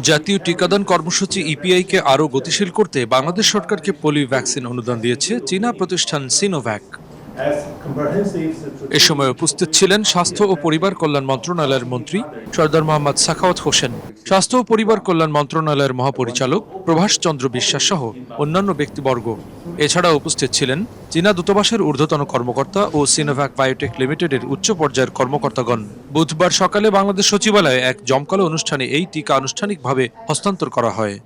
জাতীয় টিকাদান কর্মসূচি ইপিআইকে আরও গতিশীল করতে বাংলাদেশ সরকারকে পোলিও ভ্যাকসিন অনুদান দিয়েছে চীনা প্রতিষ্ঠান সিনোভ্যাক। এ সময় উপস্থিত ছিলেন স্বাস্থ্য ও পরিবার কল্যাণ মন্ত্রণালয়ের মন্ত্রী সরদার মোহাম্মদ সাখাওয়াত হোসেন, স্বাস্থ্য ও পরিবার কল্যাণ মন্ত্রণালয়ের মহাপরিচালক প্রভাষ চন্দ্র বিশ্বাস সহ অন্যান্য ব্যক্তিবর্গ। এছাড়া উপস্থিত ছিলেন চীনা দূতাবাসের ঊর্ধ্বতন কর্মকর্তা ও সিনোভ্যাক বায়োটেক লিমিটেডের উচ্চ পর্যায়ের কর্মকর্তাগণ। বুধবার সকালে বাংলাদেশ সচিবালয়ে এক জমকালো অনুষ্ঠানে এই টিকা আনুষ্ঠানিকভাবে হস্তান্তর করা হয়।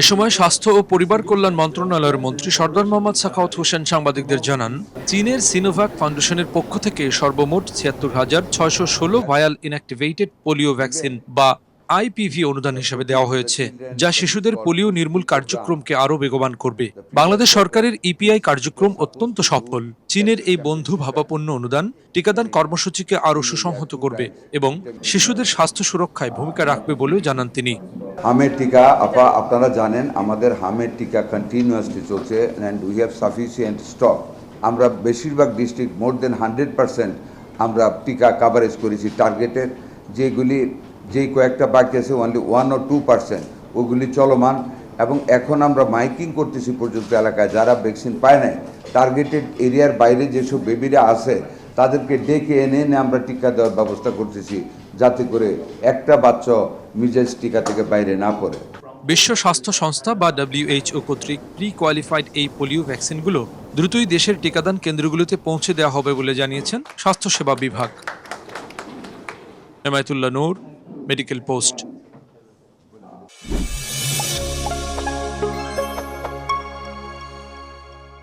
এ সময় স্বাস্থ্য ও পরিবার কল্যাণ মন্ত্রণালয়ের মন্ত্রী সরদার মোহাম্মদ সাখাওয়াত হোসেন সাংবাদিকদের জানান, চীনের সিনোভ্যাক ফাউন্ডেশনের পক্ষ থেকে সর্বমোট ৭৬,৬১৬ ভায়াল ইনঅ্যাক্টিভেটেড পোলিও ভ্যাকসিন বা আইপিভি অনুদান হিসেবে দেওয়া হয়েছে, যা শিশুদের পোলিও নির্মূল কার্যক্রমকে আরও বেগবান করবে। বাংলাদেশ সরকারের ইপিআই কার্যক্রম অত্যন্ত সফল। চীনের এই বন্ধু ভাবাপন্ন অনুদান টিকাদান কর্মসূচিকে আরও সুসংহত করবে এবং শিশুদের স্বাস্থ্য সুরক্ষায় ভূমিকা রাখবে বলেও জানান তিনি। হামের টিকা আপনারা জানেন, আমাদের হামের টিকা কন্টিনিউয়াসলি চলছে and we have sufficient stock. আমরা বেশিরভাগ ডিস্ট্রিক্ট মোর দেন 100% আমরা টিকা কাভারেজ করেছি টার্গেটের। যেই কয়েকটা বাকি আছে অনলি 1 or 2% ওগুলি চলমান, এবং এখন আমরা মাইকিং করতেছি পর্যন্ত এলাকায় যারা ভ্যাকসিন পায় নাই, টার্গেটেড এরিয়ার বাইরে যেসব বেবিরা আছে তাদেরকে ডেকে এনে আমরা টিকা দেওয়ার ব্যবস্থা করতেছি, যাতে করে একটা বাচ্চা মিজেলস টিকা থেকে বাইরে না পড়ে। বিশ্ব স্বাস্থ্য সংস্থা বা WHO কর্তৃক প্রি কোয়ালিফাইড এই পোলিও ভ্যাকসিনগুলো দ্রুতই দেশের টিকাদান কেন্দ্রগুলোতে পৌঁছে দেওয়া হবে বলে জানিয়েছেন স্বাস্থ্যসেবা বিভাগ। এনায়েতুল্লাহ নূর, মেডিকেল পোস্ট।